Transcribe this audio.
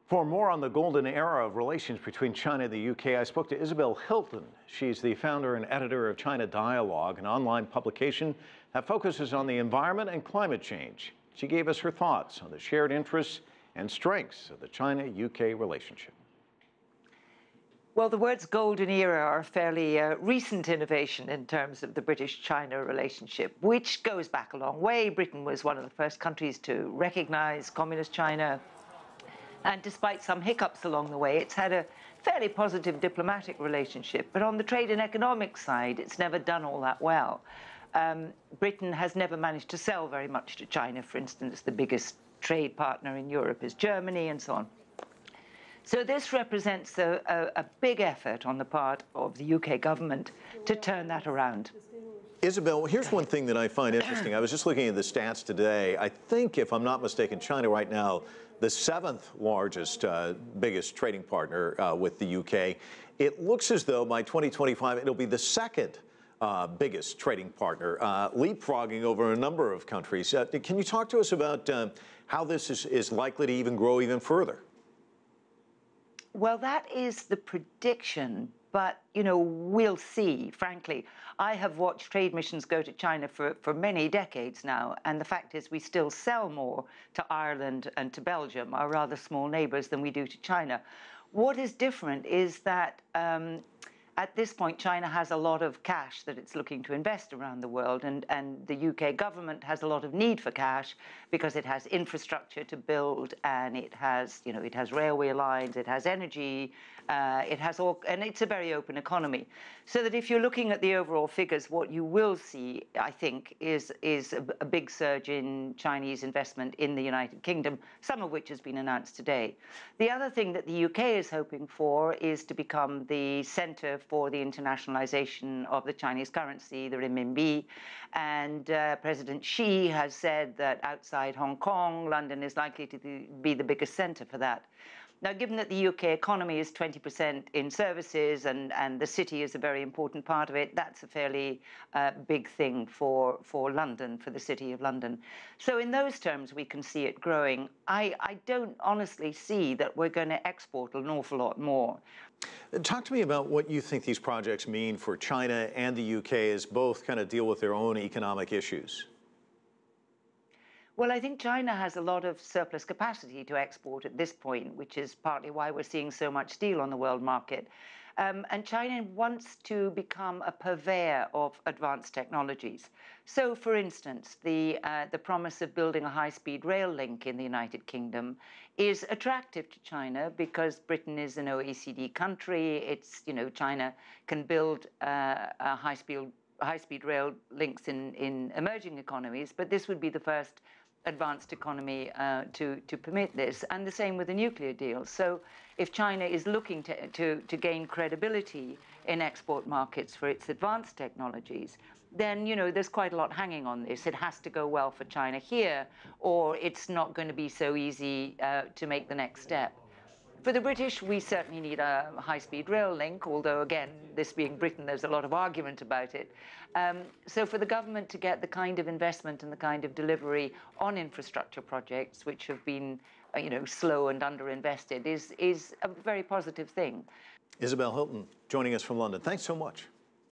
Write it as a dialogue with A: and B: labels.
A: For more on the golden era of relations between China and the UK, I spoke to Isabel Hilton. She's the founder and editor of China Dialogue, an online publication that focuses on the environment and climate change. She gave us her thoughts on the shared interests and strengths of the China-UK relationship.
B: Well, the words golden era are a fairly recent innovation in terms of the British-China relationship, which goes back a long way. Britain was one of the first countries to recognize communist China. And despite some hiccups along the way, it's had a fairly positive diplomatic relationship. But on the trade and economic side, it's never done all that well. Britain has never managed to sell very much to China. For instance, the biggest trade partner in Europe is Germany, and so on. So this represents a big effort on the part of the UK government to turn that around.
A: Isabel, here's one thing that I find interesting. I was just looking at the stats today. I think, if I'm not mistaken, China right now, the seventh largest, biggest trading partner with the UK. It looks as though by 2025, it'll be the second biggest trading partner, leapfrogging over a number of countries. Can you talk to us about how this is likely to even grow even further?
B: Well, that is the prediction, but, you know, we'll see, frankly. I have watched trade missions go to China for many decades now, and the fact is we still sell more to Ireland and to Belgium, our rather small neighbours, than we do to China. What is different is that at this point, China has a lot of cash that it's looking to invest around the world, and the UK government has a lot of need for cash because it has infrastructure to build, and it has, you know, it has railway lines, it has energy, it has all, and it's a very open economy. So that if you're looking at the overall figures, what you will see, I think, is a big surge in Chinese investment in the United Kingdom, some of which has been announced today. The other thing that the UK is hoping for is to become the centre for the internationalization of the Chinese currency, the renminbi. And President Xi has said that outside Hong Kong, London is likely to be the biggest center for that. Now, given that the UK economy is 20% in services and the city is a very important part of it, that's a fairly big thing for London, for the city of London. So in those terms, we can see it growing. I don't honestly see that we're going to export an awful lot more.
A: Talk to me about what you think these projects mean for China and the UK as both kind of deal with their own economic issues.
B: Well, I think China has a lot of surplus capacity to export at this point, which is partly why we're seeing so much steel on the world market. And China wants to become a purveyor of advanced technologies. So, for instance, the promise of building a high-speed rail link in the United Kingdom is attractive to China because Britain is an OECD country. It's, you know, China can build a high-speed rail links in emerging economies, but this would be the first advanced economy to permit this, and the same with the nuclear deal. So if China is looking to gain credibility in export markets for its advanced technologies, then, you know, there's quite a lot hanging on this. It has to go well for China here, or it's not going to be so easy to make the next step. For the British, we certainly need a high-speed rail link, although, again, this being Britain, there's a lot of argument about it. So for the government to get the kind of investment and the kind of delivery on infrastructure projects, which have been, you know, slow and underinvested, is a very positive thing.
A: Isabel Hilton joining us from London. Thanks so much.